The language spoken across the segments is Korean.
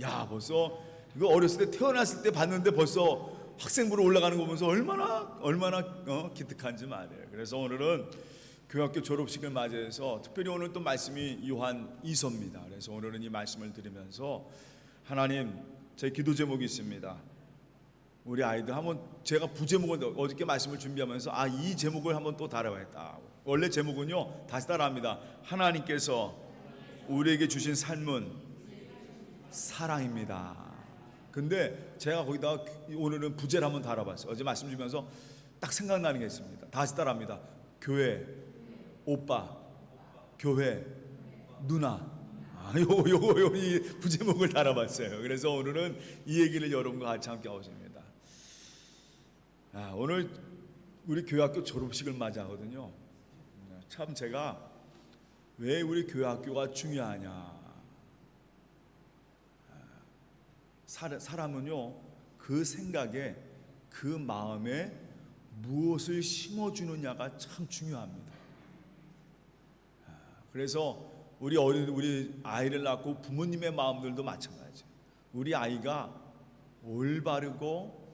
야, 벌써 이거 어렸을 때 태어났을 때 봤는데 벌써 학생부로 올라가는 거 보면서 얼마나 기특한지 말이에요. 그래서 오늘은 교학교 졸업식을 맞이해서 특별히 오늘 또 말씀이 요한 2서입니다. 그래서 오늘은 이 말씀을 드리면서 하나님, 제 기도 제목이 있습니다. 우리 아이들 한번 제가 부제목을 어저께 말씀을 준비하면서 이 제목을 한번 또 달아야겠다. 원래 제목은요, 다시 따라합니다. 하나님께서 우리에게 주신 삶은 사랑입니다. 근데 제가 거기다가 오늘은 부제를 한번 달아봤어요. 어제 말씀 주면서 딱 생각나는 게 있습니다. 다시 따라합니다. 교회, 오빠, 교회, 누나. 요거 이 부제목을 달아봤어요. 그래서 오늘은 이 얘기를 여러분과 같이 함께 하고 있습니다. 오늘 우리 교회학교 졸업식을 맞이하거든요. 참 제가 왜 우리 교회학교가 중요하냐. 사람은요, 그 생각에, 그 마음에 무엇을 심어주느냐가 참 중요합니다. 그래서 우리 아이를 낳고 부모님의 마음들도 마찬가지예요. 우리 아이가 올바르고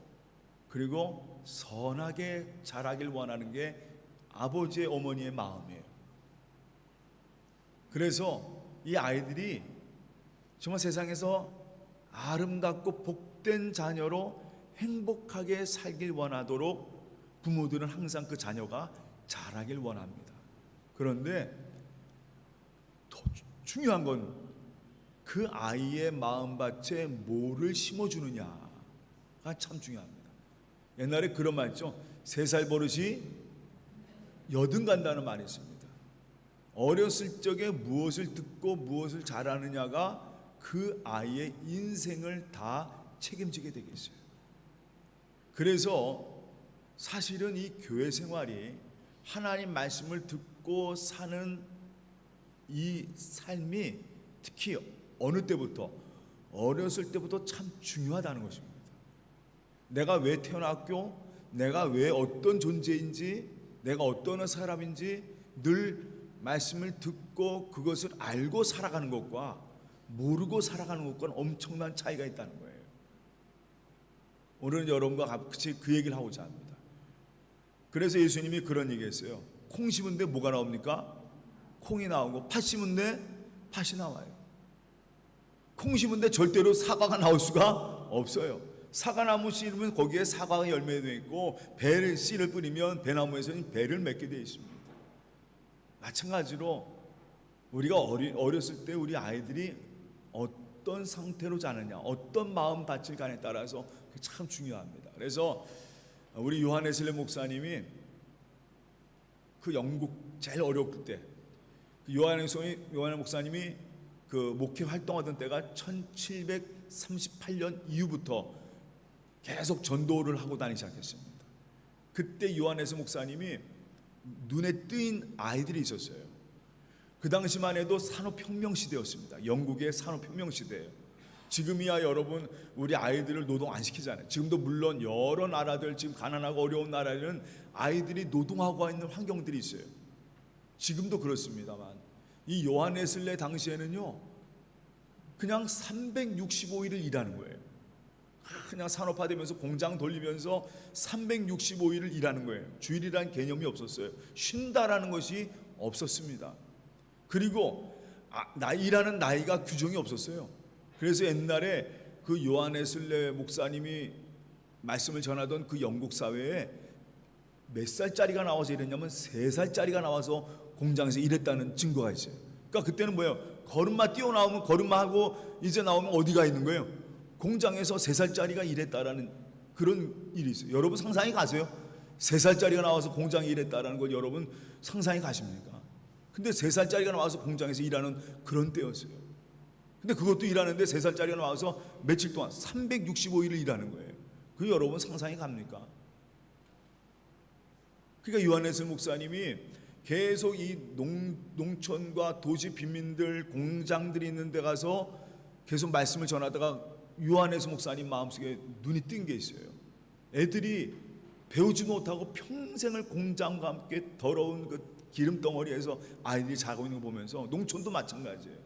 그리고 선하게 자라길 원하는 게 아버지의 어머니의 마음이에요. 그래서 이 아이들이 정말 세상에서 아름답고 복된 자녀로 행복하게 살길 원하도록 부모들은 항상 그 자녀가 자라길 원합니다. 그런데 더 중요한 건 그 아이의 마음밭에 뭐를 심어주느냐가 참 중요합니다. 옛날에 그런 말 있죠. 3살 버릇이 여든 간다는 말이 있습니다. 어렸을 적에 무엇을 듣고 무엇을 잘하느냐가 그 아이의 인생을 다 책임지게 되겠어요. 그래서 사실은 이 교회 생활이 하나님 말씀을 듣고 사는 이 삶이 특히 어느 때부터, 어렸을 때부터 참 중요하다는 것입니다. 내가 왜 태어났고, 내가 왜 어떤 존재인지, 내가 어떤 사람인지 늘 말씀을 듣고 그것을 알고 살아가는 것과 모르고 살아가는 것과는 엄청난 차이가 있다는 거예요. 오늘은 여러분과 같이 그 얘기를 하고자 합니다. 그래서 예수님이 그런 얘기했어요. 콩 심은데 뭐가 나옵니까? 콩이 나오고, 팥 심은데 팥이 나와요. 콩 심은데 절대로 사과가 나올 수가 없어요. 사과나무 씨르면 거기에 사과가 열매되어 있고, 배 씨를 뿌리면 배나무에서는 배를 맺게 되어 있습니다. 마찬가지로 우리가 어렸을 때 우리 아이들이 어떤 상태로 자느냐, 어떤 마음밭을 가냐에 따라서 참 중요합니다. 그래서 우리 요한 웨슬리 목사님이 그 영국 제일 어려울 때 요한 목사님이 그 목회 활동하던 때가 1738년 이후부터 계속 전도를 하고 다니기 시작했습니다. 그때 요한 웨슬리 목사님이 눈에 띄인 아이들이 있었어요. 그 당시만 해도 산업혁명 시대였습니다. 영국의 산업혁명 시대예요. 지금이야 여러분 우리 아이들을 노동 안 시키잖아요. 지금도 물론 여러 나라들, 지금 가난하고 어려운 나라에는 아이들이 노동하고 있는 환경들이 있어요. 지금도 그렇습니다만 이 요한 웨슬리 당시에는요, 그냥 365일을 일하는 거예요. 그냥 산업화되면서 공장 돌리면서 365일을 일하는 거예요. 주일이라는 개념이 없었어요. 쉰다라는 것이 없었습니다. 그리고 일하는 나이가 규정이 없었어요. 그래서 옛날에 그 요한 웨슬리 목사님이 말씀을 전하던 그 영국 사회에 몇 살짜리가 나와서 일했냐면 3살짜리가 나와서 공장에서 일했다는 증거가 있어요. 그러니까 그때는 뭐예요? 걸음마 뛰어나오면 걸음마 하고 이제 나오면 어디가 있는 거예요? 공장에서 3살짜리가 일했다라는 그런 일이 있어요. 여러분 상상이 가세요? 3살짜리가 나와서 공장에 일했다라는 걸 여러분 상상이 가십니까? 근데 3살짜리가 나와서 공장에서 일하는 그런 때였어요. 근데 그것도 일하는데 3살짜리가 나와서 며칠 동안 365일을 일하는 거예요. 그 여러분 상상이 갑니까? 그러니까 요한 웨슬리 목사님이 계속 이 농촌과 도시 빈민들, 공장들이 있는 데 가서 계속 말씀을 전하다가 요한 웨슬리 목사님 마음속에 눈이 띈 게 있어요. 애들이 배우지 못하고 평생을 공장과 함께 더러운 그 기름 덩어리에서 아이들이 자고 있는 거 보면서, 농촌도 마찬가지예요.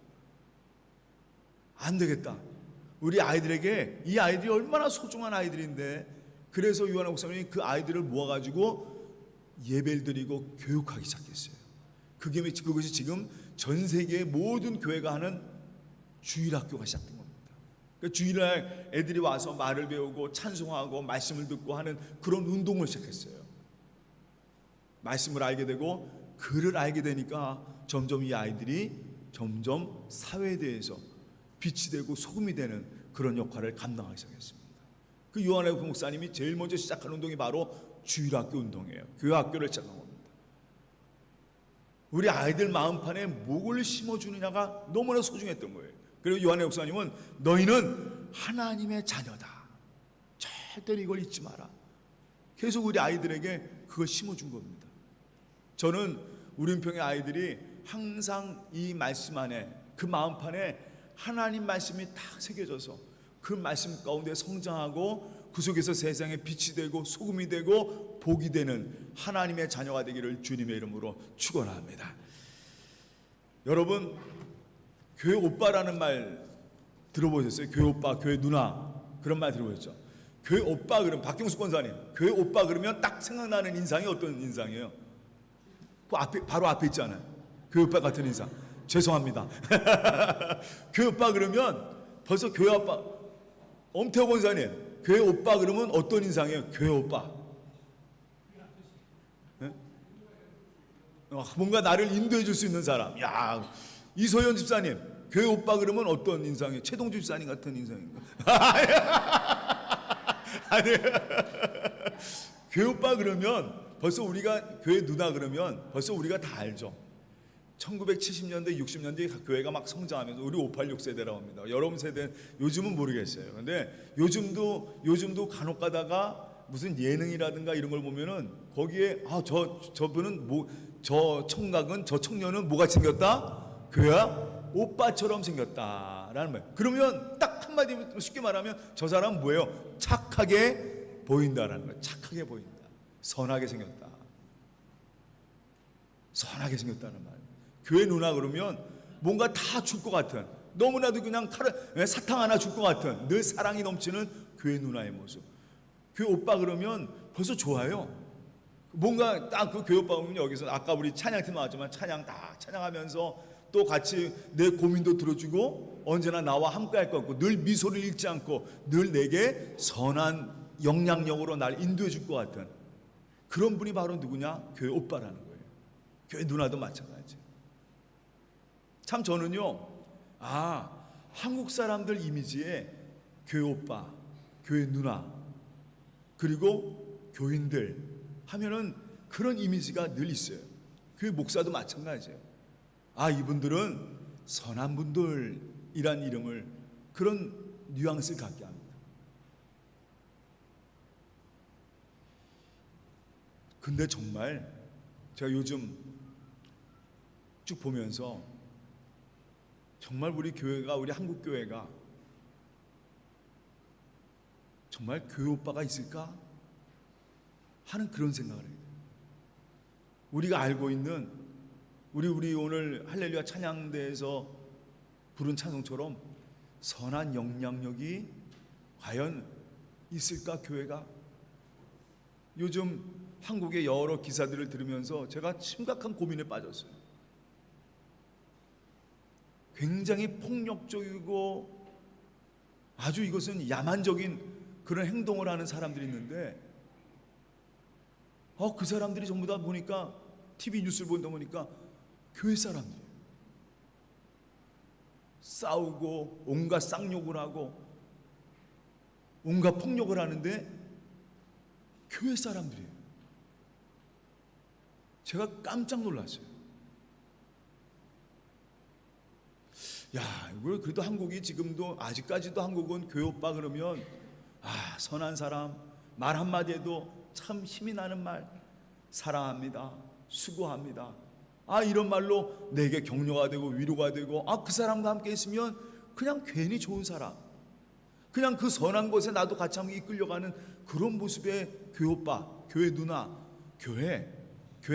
안 되겠다. 우리 아이들에게 이 아이들이 얼마나 소중한 아이들인데, 그래서 요한의 목사님이 그 아이들을 모아가지고 예배를 드리고 교육하기 시작했어요. 그것이 지금 전 세계의 모든 교회가 하는 주일학교가 시작된 겁니다. 그러니까 주일날 애들이 와서 말을 배우고 찬송하고 말씀을 듣고 하는 그런 운동을 시작했어요. 말씀을 알게 되고 글을 알게 되니까 점점 이 아이들이 점점 사회에 대해서 빛이 되고 소금이 되는 그런 역할을 감당하기 시작했습니다. 그 요한의 목사님이 제일 먼저 시작한 운동이 바로 주일학교 운동이에요. 교회학교를 시작한 겁니다. 우리 아이들 마음판에 뭘 심어주느냐가 너무나 소중했던 거예요. 그리고 요한의 목사님은 너희는 하나님의 자녀다, 절대로 이걸 잊지 마라, 계속 우리 아이들에게 그걸 심어준 겁니다. 저는 우리 은평의 아이들이 항상 이 말씀 안에, 그 마음판에 하나님 말씀이 딱 새겨져서 그 말씀 가운데 성장하고 그 속에서 세상에 빛이 되고 소금이 되고 복이 되는 하나님의 자녀가 되기를 주님의 이름으로 축원합니다. 여러분, 교회 오빠라는 말 들어보셨어요? 교회 오빠, 교회 누나, 그런 말 들어보셨죠? 교회 오빠 그러면, 박경수 권사님, 교회 오빠 그러면 딱 생각나는 인상이 어떤 인상이에요? 그 앞에, 바로 앞에 있잖아요. 교회 오빠 같은 인상. 죄송합니다. 교회 오빠 그러면 벌써 교회 오빠, 엄태호 권사님, 교회 오빠 그러면 어떤 인상이에요? 교회 오빠. 네? 뭔가 나를 인도해 줄 수 있는 사람. 야, 이소연 집사님, 교회 오빠 그러면 어떤 인상이에요? 최동주 집사님 같은 인상인가? 아니, 교회 오빠 그러면 벌써 우리가, 교회 누나 그러면 벌써 우리가 다 알죠. 1970년대, 60년대 교회가 막 성장하면서 우리 586 세대라고 합니다. 여러분 세대 요즘은 모르겠어요. 근데 요즘도 간혹 가다가 무슨 예능이라든가 이런 걸 보면은 거기에 저분은 저 청각은, 저 청년은 뭐가 생겼다? 교회야 오빠처럼 생겼다라는 말. 그러면 딱 한마디 쉽게 말하면 저 사람은 뭐예요? 착하게 보인다라는 거예요. 착하게 보인다. 선하게 생겼다. 선하게 생겼다는 말. 교회 누나 그러면 뭔가 다 줄 것 같은, 너무나도 그냥 사탕 하나 줄 것 같은 늘 사랑이 넘치는 교회 누나의 모습. 교회 오빠 그러면 벌써 좋아요. 뭔가 딱 그 교회 오빠 보면 여기서 아까 우리 찬양팀 나왔지만 찬양 다 찬양하면서 또 같이 내 고민도 들어주고 언제나 나와 함께 할 것 같고 늘 미소를 잃지 않고 늘 내게 선한 영향력으로 날 인도해 줄 것 같은 그런 분이 바로 누구냐? 교회 오빠라는 거예요. 교회 누나도 마찬가지. 참 저는요, 한국 사람들 이미지에 교회 오빠, 교회 누나, 그리고 교인들 하면은 그런 이미지가 늘 있어요. 교회 목사도 마찬가지예요. 이분들은 선한 분들이란 이름을, 그런 뉘앙스를 갖게 합니다. 근데 정말 제가 요즘 쭉 보면서 정말 우리 교회가, 우리 한국 교회가 정말 교회 오빠가 있을까 하는 그런 생각을 해요. 우리가 알고 있는 우리 오늘 할렐루야 찬양대에서 부른 찬송처럼 선한 영향력이 과연 있을까 교회가? 요즘 한국의 여러 기사들을 들으면서 제가 심각한 고민에 빠졌어요. 굉장히 폭력적이고 아주 이것은 야만적인 그런 행동을 하는 사람들이 있는데 그 사람들이 전부 다 보니까 TV 뉴스를 보다 보니까 교회 사람들이에요. 싸우고 온갖 쌍욕을 하고 온갖 폭력을 하는데 교회 사람들이에요. 제가 깜짝 놀랐어요. 이걸 그래도 한국이 지금도 아직까지도 한국은 교회 오빠 그러면 선한 사람, 말 한마디에도 참 힘이 나는 말, 사랑합니다, 수고합니다, 이런 말로 내게 격려가 되고 위로가 되고 그 사람과 함께 있으면 그냥 괜히 좋은 사람, 그냥 그 선한 곳에 나도 같이 함께 이끌려가는 그런 모습의 교회 오빠, 교회 누나, 교회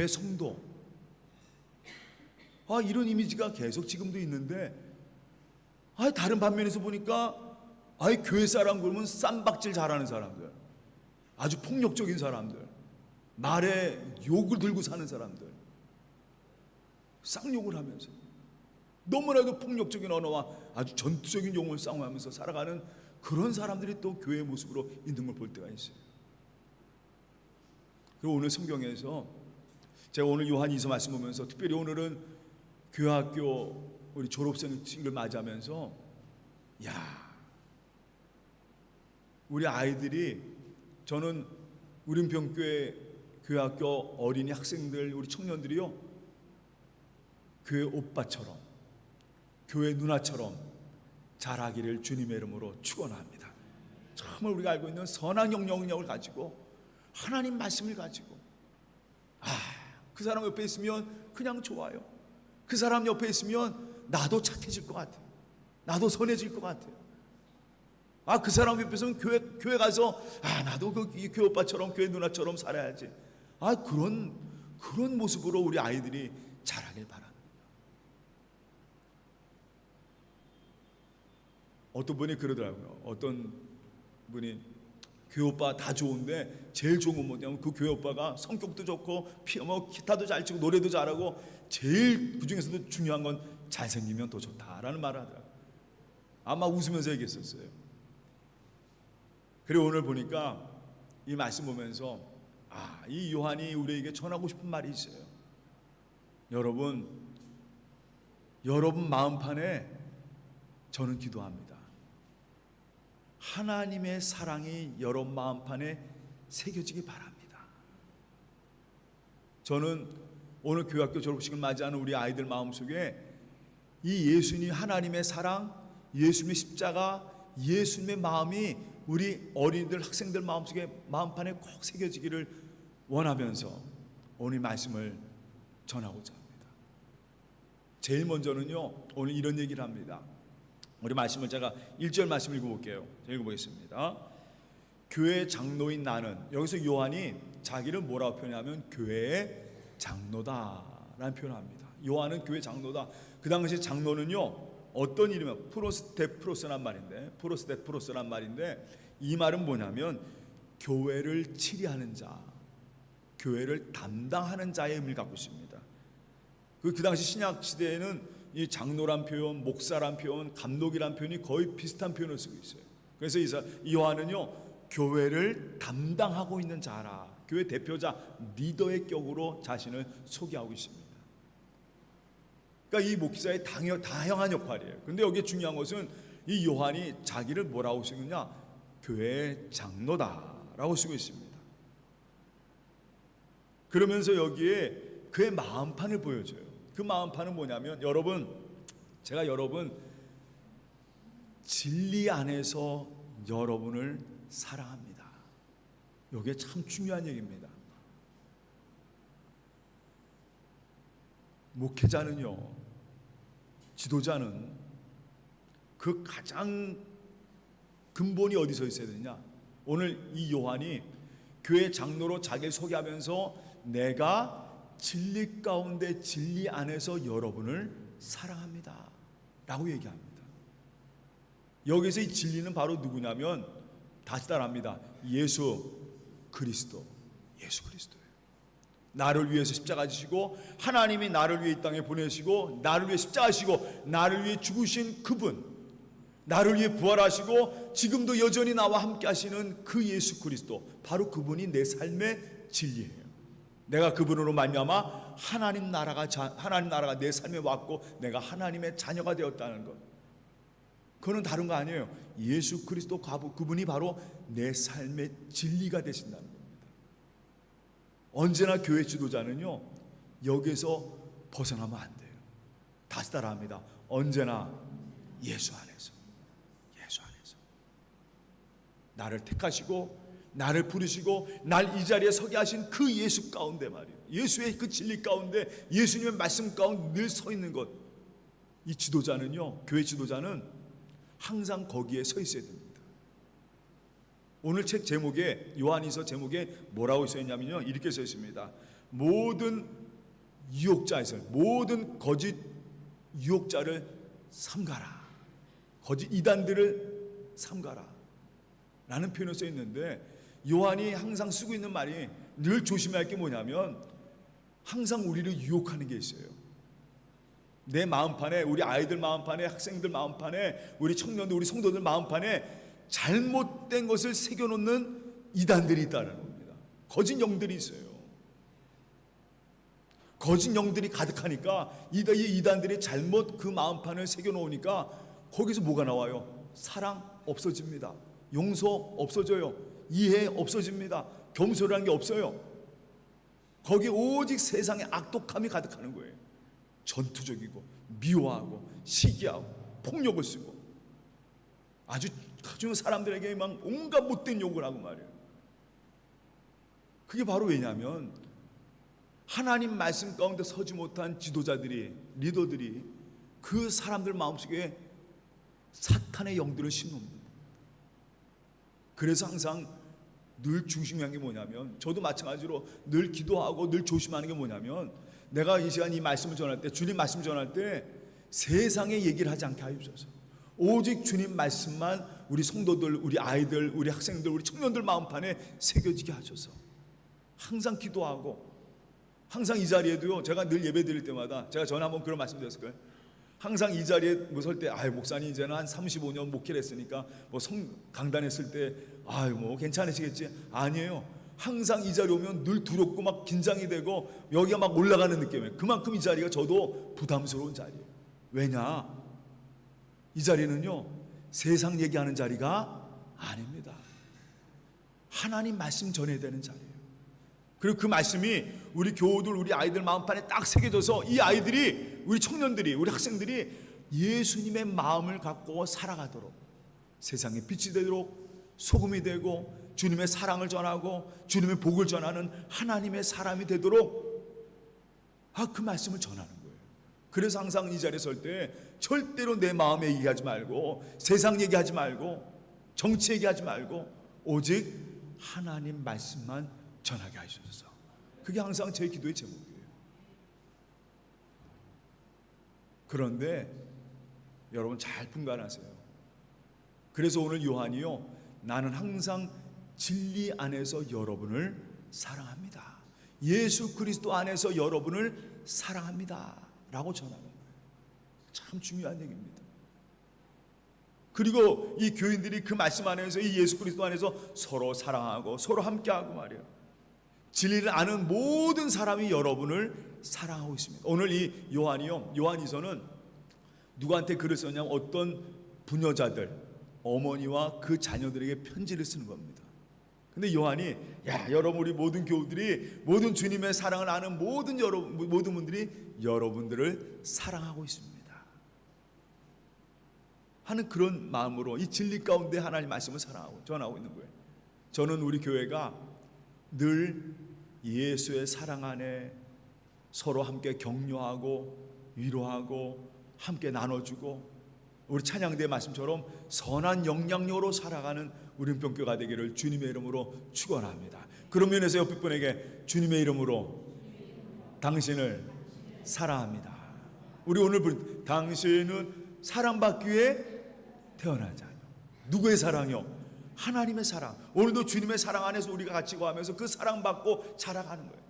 성도, 이런 이미지가 계속 지금도 있는데 다른 반면에서 보니까 아예 교회 사람 그러면 쌈박질 잘하는 사람들, 아주 폭력적인 사람들, 말에 욕을 들고 사는 사람들, 쌍욕을 하면서 너무나도 폭력적인 언어와 아주 전투적인 용어를 사용하면서 살아가는 그런 사람들이 또 교회의 모습으로 있는 걸 볼 때가 있어요. 그리고 오늘 성경에서 제가 오늘 요한 2서 말씀 보면서 특별히 오늘은 교회학교 우리 졸업생을 맞이하면서 우리 아이들이, 저는 우림평교회 교회학교 어린이 학생들, 우리 청년들이요, 교회 오빠처럼, 교회 누나처럼 자라기를 주님의 이름으로 축원합니다. 정말 우리가 알고 있는 선한 영역을 가지고 하나님 말씀을 가지고 그 사람 옆에 있으면 그냥 좋아요. 그 사람 옆에 있으면 나도 착해질 것 같아요. 나도 선해질 것 같아요. 그 사람 옆에서는 교회 가서 나도 그 교회 오빠처럼 교회 누나처럼 살아야지. 그런 모습으로 우리 아이들이 자라길 바랍니다. 어떤 분이 그러더라고요. 어떤 분이 교회 오빠 다 좋은데 제일 좋은 건 뭐냐면 그 교회 오빠가 성격도 좋고 기타도 잘 치고 노래도 잘하고 제일 그 중에서도 중요한 건 잘생기면 더 좋다라는 말을 하더라고요. 아마 웃으면서 얘기했었어요. 그리고 오늘 보니까 이 말씀 보면서 이 요한이 우리에게 전하고 싶은 말이 있어요. 여러분 마음판에 저는 기도합니다. 하나님의 사랑이 여러분 마음판에 새겨지기 바랍니다. 저는 오늘 교회학교 졸업식을 맞이하는 우리 아이들 마음속에 이 예수님, 하나님의 사랑, 예수님의 십자가, 예수님의 마음이 우리 어린이들, 학생들 마음속에, 마음판에 꼭 새겨지기를 원하면서 오늘 말씀을 전하고자 합니다. 제일 먼저는요, 오늘 이런 얘기를 합니다. 우리 말씀을 제가 1절 말씀 읽어볼게요. 읽어보겠습니다. 교회 장로인 나는, 여기서 요한이 자기를 뭐라고 표현하면 교회의 장로다라는 표현을 합니다. 요한은 교회 장로다. 그 당시 장로는요, 어떤 이름이야? 프로스테프로스란 말인데 이 말은 뭐냐면 교회를 치리하는 자, 교회를 담당하는 자의 의미를 갖고 있습니다. 그 당시 신약 시대에는 이 장로란 표현, 목사란 표현, 감독이란 표현이 거의 비슷한 표현을 쓰고 있어요. 그래서 이 요한은요, 교회를 담당하고 있는 자라, 교회 대표자, 리더의 격으로 자신을 소개하고 있습니다. 그러니까 이 목사의 다양한 역할이에요. 근데 여기에 중요한 것은 이 요한이 자기를 뭐라고 쓰느냐? 교회의 장로다라고 쓰고 있습니다. 그러면서 여기에 그의 마음판을 보여줘요. 그 마음판은 뭐냐면, 제가 여러분 진리 안에서 여러분을 사랑합니다. 이게 참 중요한 얘기입니다. 목회자는요, 지도자는 그 가장 근본이 어디서 있어야 되냐? 오늘 이 요한이 교회 장로로 자기를 소개하면서 내가 진리 가운데, 진리 안에서 여러분을 사랑합니다 라고 얘기합니다. 여기서 이 진리는 바로 누구냐면, 다시 따라합니다. 예수 그리스도예요. 나를 위해서 십자가 지시고, 하나님이 나를 위해 이 땅에 보내시고, 나를 위해 십자가 지시고, 나를 위해 죽으신 그분, 나를 위해 부활하시고 지금도 여전히 나와 함께 하시는 그 예수 그리스도, 바로 그분이 내 삶의 진리예요. 내가 그분으로 말미암아 하나님 나라가 내 삶에 왔고 내가 하나님의 자녀가 되었다는 것, 그거는 다른 거 아니에요. 예수 그리스도 그분이 바로 내 삶의 진리가 되신다는 겁니다. 언제나 교회 지도자는요, 여기서 벗어나면 안 돼요. 다시 따라합니다. 언제나 예수 안에서 나를 택하시고 나를 부르시고 날 이 자리에 서게 하신 그 예수 가운데 말이에요. 예수의 그 진리 가운데, 예수님의 말씀 가운데 늘 서 있는 것, 이 지도자는요, 교회 지도자는 항상 거기에 서 있어야 됩니다. 오늘 책 제목에, 요한이서 제목에 뭐라고 써 있냐면요, 이렇게 써 있습니다. 모든 유혹자에서, 모든 거짓 유혹자를 삼가라. 거짓 이단들을 삼가라 라는 표현이 써 있는데, 요한이 항상 쓰고 있는 말이 늘 조심해야 할 게 뭐냐면 항상 우리를 유혹하는 게 있어요. 내 마음판에, 우리 아이들 마음판에, 학생들 마음판에, 우리 청년들, 우리 성도들 마음판에 잘못된 것을 새겨놓는 이단들이 있다는 겁니다. 거짓 영들이 있어요. 거짓 영들이 가득하니까 이 이단들이 잘못 그 마음판을 새겨놓으니까 거기서 뭐가 나와요? 사랑 없어집니다. 용서 없어져요. 이해 없어집니다. 겸손한 게 없어요. 거기 오직 세상의 악독함이 가득하는 거예요. 전투적이고 미워하고 시기하고 폭력을 쓰고 아주 사람들에게 막 온갖 못된 욕을 하고 말이에요. 그게 바로 왜냐하면 하나님 말씀 가운데 서지 못한 지도자들이, 리더들이 그 사람들 마음속에 사탄의 영들을 심어놓는. 그래서 항상 늘 중심한 게 뭐냐면, 저도 마찬가지로 늘 기도하고 늘 조심하는 게 뭐냐면, 내가 이 시간 이 말씀을 전할 때, 주님 말씀 전할 때 세상의 얘기를 하지 않게 하옵소서. 오직 주님 말씀만 우리 성도들, 우리 아이들, 우리 학생들, 우리 청년들 마음판에 새겨지게 하셔서 항상 기도하고, 항상 이 자리에도요, 제가 늘 예배 드릴 때마다 제가 전에 한번 그런 말씀 드렸을 거예요. 항상 이 자리에 설 때, 목사님 이제는 한 35년 목회를 했으니까 뭐 강단했을 때 뭐 괜찮으시겠지? 아니에요. 항상 이 자리에 오면 늘 두렵고 막 긴장이 되고 여기가 막 올라가는 느낌이에요. 그만큼 이 자리가 저도 부담스러운 자리예요. 왜냐? 이 자리는요, 세상 얘기하는 자리가 아닙니다. 하나님 말씀 전해야 되는 자리예요. 그리고 그 말씀이 우리 교우들, 우리 아이들 마음판에 딱 새겨져서 이 아이들이, 우리 청년들이, 우리 학생들이 예수님의 마음을 갖고 살아가도록, 세상에 빛이 되도록, 소금이 되고 주님의 사랑을 전하고 주님의 복을 전하는 하나님의 사람이 되도록 그 말씀을 전하는 거예요. 그래서 항상 이 자리에 설 때 절대로 내 마음에 얘기하지 말고, 세상 얘기하지 말고, 정치 얘기하지 말고, 오직 하나님 말씀만 전하게 하셔서, 그게 항상 제 기도의 제목이에요. 그런데 여러분 잘 분간하세요. 그래서 오늘 요한이요, 나는 항상 진리 안에서 여러분을 사랑합니다. 예수 그리스도 안에서 여러분을 사랑합니다 라고 전하는 거예요. 참 중요한 얘기입니다. 그리고 이 교인들이 그 말씀 안에서, 이 예수 그리스도 안에서 서로 사랑하고 서로 함께하고 말이에요. 진리를 아는 모든 사람이 여러분을 사랑하고 있습니다. 오늘 이 요한이요, 요한이서는 누구한테 글을 썼냐면 어떤 부녀자들, 어머니와 그 자녀들에게 편지를 쓰는 겁니다. 근데 요한이, 여러분, 우리 모든 교우들이, 모든 주님의 사랑을 아는 모든 분들이 여러분들을 사랑하고 있습니다 하는 그런 마음으로 이 진리 가운데 하나님 말씀을 전하고 있는 거예요. 저는 우리 교회가 늘 예수의 사랑 안에 서로 함께 격려하고 위로하고 함께 나눠주고, 우리 찬양대의 말씀처럼 선한 영향력으로 살아가는 우림평교가 되기를 주님의 이름으로 축원합니다. 그런 면에서 옆에 분에게 주님의 이름으로 당신을 사랑합니다. 우리 오늘 당신은 사랑받기 위해 태어난 자녀. 누구의 사랑이요? 하나님의 사랑. 오늘도 주님의 사랑 안에서 우리가 같이 거하면서 그 사랑받고 자라가는 거예요.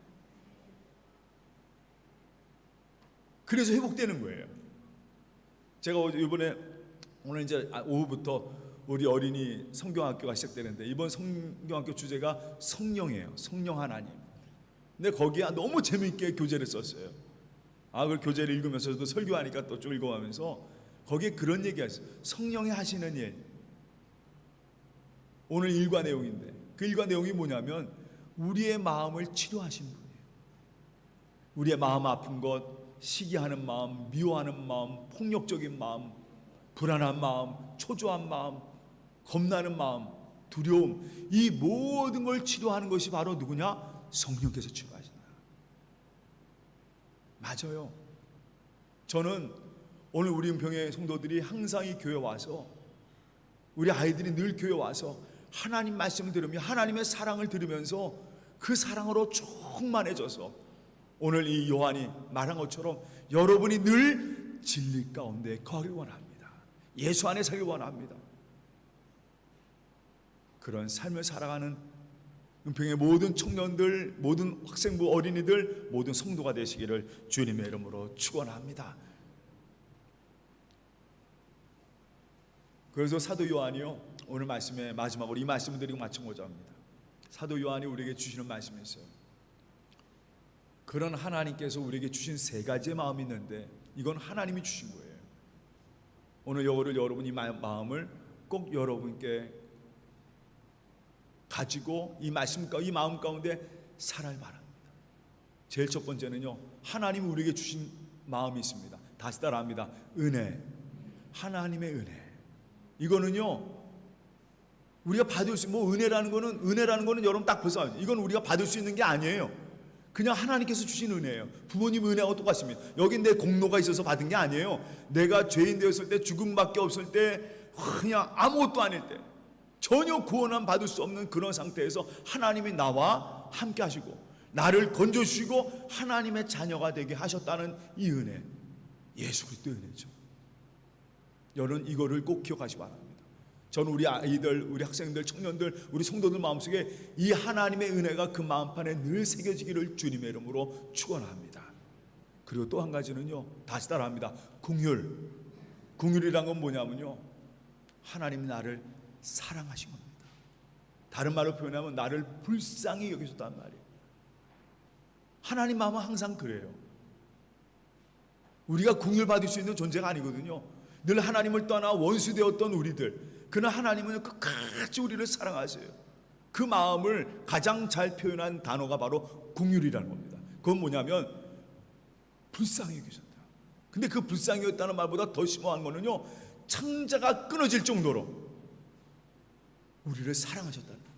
그래서 회복되는 거예요. 제가 이번에, 오늘 이제 오후부터 우리 어린이 성경학교가 시작되는데, 이번 성경학교 주제가 성령이에요. 성령 하나님. 근데 거기에 너무 재미있게 교재를 썼어요. 그 교재를 읽으면서도 설교하니까 또 쭉 읽어가면서 거기에 그런 얘기가 있어요. 성령이 하시는 일. 오늘 일과 내용인데, 그 일과 내용이 뭐냐면 우리의 마음을 치료하신 분이에요. 우리의 마음 아픈 것, 시기하는 마음, 미워하는 마음, 폭력적인 마음, 불안한 마음, 초조한 마음, 겁나는 마음, 두려움, 이 모든 걸 치료하는 것이 바로 누구냐? 성령께서 치료하신다. 맞아요. 저는 오늘 우리 은평의 성도들이 항상 이 교회 와서, 우리 아이들이 늘 교회 와서 하나님 말씀을 들으며 하나님의 사랑을 들으면서 그 사랑으로 충만해져서 오늘 이 요한이 말한 것처럼 여러분이 늘 진리 가운데 거하길 원합니다. 예수 안에 살길 원합니다. 그런 삶을 살아가는 은평의 모든 청년들, 모든 학생부 어린이들, 모든 성도가 되시기를 주님의 이름으로 축원합니다. 그래서 사도 요한이요, 오늘 말씀의 마지막으로 이 말씀을 드리고 마치고자 합니다. 사도 요한이 우리에게 주시는 말씀이 있어요. 그런 하나님께서 우리에게 주신 세 가지의 마음이 있는데 이건 하나님이 주신 거예요. 오늘 여러분 이 마음을 꼭 여러분께 가지고 이 마음 가운데 살아야 바랍니다. 제일 첫 번째는요, 하나님이 우리에게 주신 마음이 있습니다. 다시 따라합니다. 은혜. 하나님의 은혜. 이거는요, 우리가 받을 수, 은혜라는 거는 여러분 딱 벌써 이건 우리가 받을 수 있는 게 아니에요. 그냥 하나님께서 주신 은혜예요. 부모님 은혜하고 똑같습니다. 여기 내 공로가 있어서 받은 게 아니에요. 내가 죄인 되었을 때, 죽음밖에 없을 때, 그냥 아무것도 아닐 때, 전혀 구원함 받을 수 없는 그런 상태에서 하나님이 나와 함께 하시고 나를 건져주시고 하나님의 자녀가 되게 하셨다는 이 은혜, 예수 그리스도의 은혜죠. 여러분 이거를 꼭 기억하시기 바랍니다. 저는 우리 아이들, 우리 학생들, 청년들, 우리 성도들 마음속에 이 하나님의 은혜가 그 마음판에 늘 새겨지기를 주님의 이름으로 축원합니다. 그리고 또 한 가지는요, 다시 따라합니다. 긍휼. 긍휼이란 건 뭐냐면요, 하나님이 나를 사랑하신 겁니다. 다른 말로 표현하면 나를 불쌍히 여기셨단 말이에요. 하나님 마음은 항상 그래요. 우리가 긍휼 받을 수 있는 존재가 아니거든요. 늘 하나님을 떠나 원수되었던 우리들, 그러나 하나님은 끝까지 우리를 사랑하세요. 그 마음을 가장 잘 표현한 단어가 바로 긍휼이라는 겁니다. 그건 뭐냐면 불쌍히 여기셨다. 근데 그 불쌍히 여겼다는 말보다 더 심오한 거는요, 창자가 끊어질 정도로 우리를 사랑하셨다는 거예요.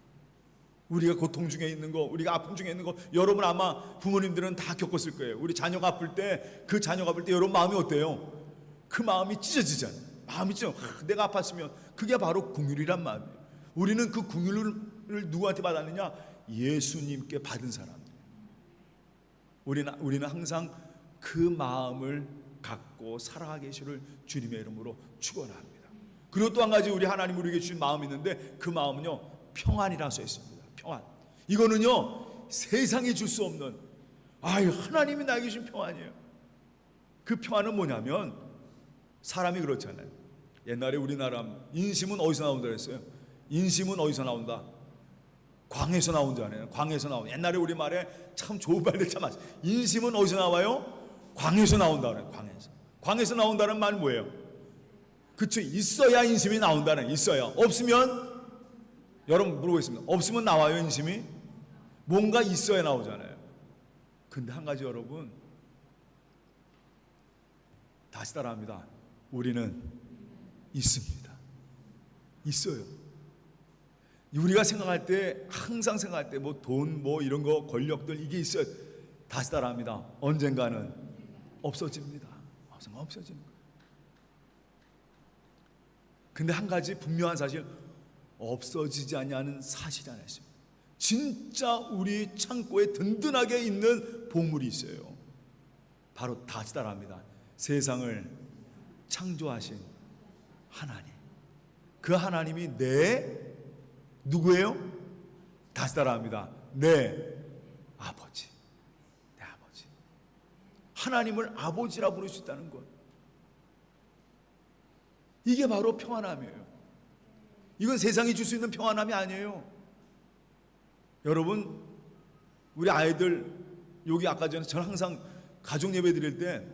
우리가 고통 중에 있는 거, 우리가 아픔 중에 있는 거, 여러분 아마 부모님들은 다 겪었을 거예요. 우리 자녀가 아플 때, 그 자녀가 아플 때 여러분 마음이 어때요? 그 마음이 찢어지잖아요. 마음이 찢어. 내가 아팠으면 그게 바로 긍휼이란 마음이에요. 우리는 그 긍휼을 누구한테 받았느냐? 예수님께 받은 사람이에요. 우리는 항상 그 마음을 갖고 살아가게 하시를 주님의 이름으로 축원합니다. 그리고 또 한 가지 우리 하나님 우리에게 주신 마음이 있는데 그 마음은요, 평안이라 써 있습니다. 평안. 이거는요, 세상이 줄 수 없는, 하나님이 나에게 주신 평안이에요. 그 평안은 뭐냐면, 사람이 그렇잖아요. 옛날에 우리나라 인심은 어디서 나온다 그랬어요? 인심은 어디서 나온다? 광에서 나온다네요. 광에서 나온. 옛날에 우리 말에 참 좋은 말들 참 많아요. 인심은 어디서 나와요? 광에서 나온다 그래요. 광에서. 광에서 나온다는 말 뭐예요? 그쵸? 있어야 인심이 나온다는. 있어야. 없으면, 여러분 물어보겠습니다. 없으면 나와요 인심이? 뭔가 있어야 나오잖아요. 근데 한 가지 여러분, 다시 따라합니다. 우리는 있습니다. 있어요. 우리가 생각할 때, 항상 생각할 때 돈 이런 거, 권력들 이게 있어요. 다시 따라합니다. 언젠가는 없어집니다. 없어지는 거예요. 근데 한 가지 분명한 사실, 없어지지 않냐는 사실이 하나 있습니다. 진짜 우리 창고에 든든하게 있는 보물이 있어요. 바로 다시 따라합니다. 세상을 창조하신 하나님. 그 하나님이 누구예요? 다시 따라합니다. 내 아버지. 내 아버지. 하나님을 아버지라 부를 수 있다는 것. 이게 바로 평안함이에요. 이건 세상이 줄 수 있는 평안함이 아니에요. 여러분, 우리 아이들 여기 아까 전에 저는 항상 가족 예배 드릴 때,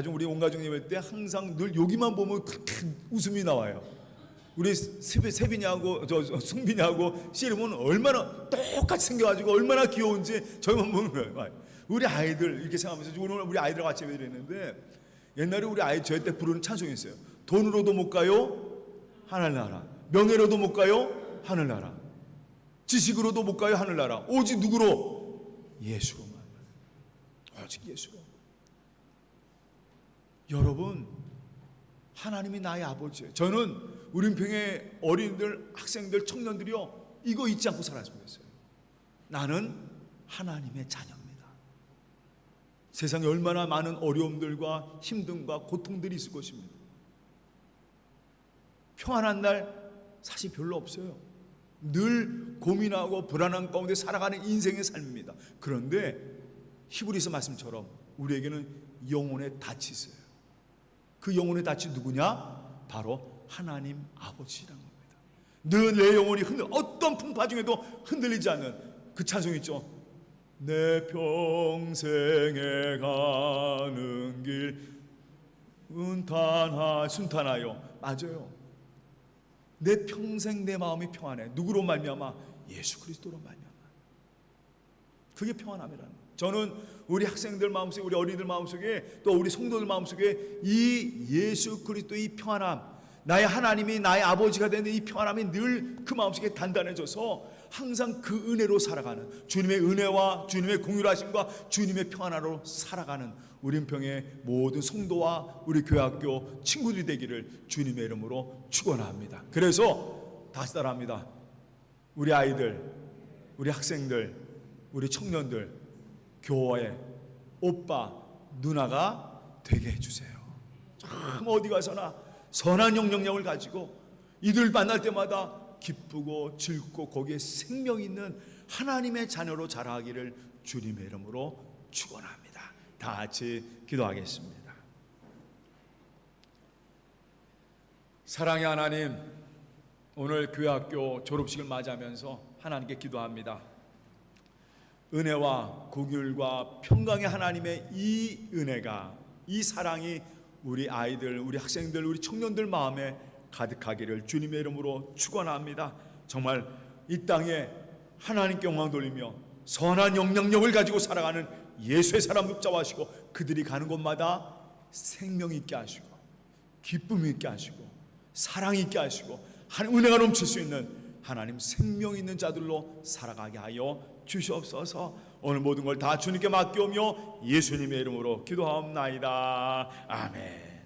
우리 온 가족 예배 때 항상 늘 여기만 보면 그렇게 웃음이 나와요. 우리 세빈이하고 승빈이하고 씨름은 얼마나 똑같이 생겨가지고 얼마나 귀여운지 저희만 보는 거예요. 우리 아이들 이렇게 생각하면서 오늘 우리 아이들과 같이 예배 드렸는데, 옛날에 우리 아이 저희 때 부르는 찬송이 있어요. 돈으로도 못 가요 하늘나라, 명예로도 못 가요 하늘나라, 지식으로도 못 가요 하늘나라, 오직 누구로? 예수로만. 오직 예수로. 여러분, 하나님이 나의 아버지예요. 저는 우리 은평의 어린이들, 학생들, 청년들이요, 이거 잊지 않고 살았으면 좋겠어요. 나는 하나님의 자녀입니다. 세상에 얼마나 많은 어려움들과 힘듦과 고통들이 있을 것입니다. 평안한 날 사실 별로 없어요. 늘 고민하고 불안한 가운데 살아가는 인생의 삶입니다. 그런데 히브리서 말씀처럼 우리에게는 영혼의 닻이 있어요. 그 영혼의 닻이 누구냐? 바로 하나님 아버지라는 겁니다. 늘 내 영혼이 어떤 풍파 중에도 흔들리지 않는 그 찬송 있죠. 내 평생에 가는 길 순탄하여. 맞아요. 내 평생 내 마음이 평안해. 누구로 말미암아? 예수 그리스도로 말미암아. 그게 평안함이라는 거예요. 저는 우리 학생들 마음속에, 우리 어린이들 마음속에, 또 우리 성도들 마음속에 이 예수 그리스도의 이 평안함, 나의 하나님이 나의 아버지가 되는 이 평안함이 늘 그 마음속에 단단해져서 항상 그 은혜로 살아가는, 주님의 은혜와 주님의 공유하심과 주님의 평안으로 살아가는 우리 은평의 모든 성도와 우리 교회학교 친구들이 되기를 주님의 이름으로 축원합니다. 그래서 다시 따라합니다. 우리 아이들, 우리 학생들, 우리 청년들 교회 오빠 누나가 되게 해주세요. 참 어디 가서나 선한 영향력을 가지고 이들 만날 때마다 기쁘고 즐겁고 거기에 생명 있는 하나님의 자녀로 자라기를 주님의 이름으로 축원합니다. 다 같이 기도하겠습니다. 사랑의 하나님, 오늘 교회학교 졸업식을 맞이하면서 하나님께 기도합니다. 은혜와 긍휼과 평강의 하나님의 이 은혜가, 이 사랑이 우리 아이들, 우리 학생들, 우리 청년들 마음에 가득하기를 주님의 이름으로 축원합니다. 정말 이 땅에 하나님께 영광 돌리며 선한 영향력을 가지고 살아가는 예수의 사람 묵자와 하시고, 그들이 가는 곳마다 생명 있게 하시고 기쁨 있게 하시고 사랑 있게 하시고 은혜가 넘칠 수 있는 하나님 생명 있는 자들로 살아가게 하여 주시옵소서. 오늘 모든 걸 다 주님께 맡기오며 예수님의 이름으로 기도하옵나이다. 아멘.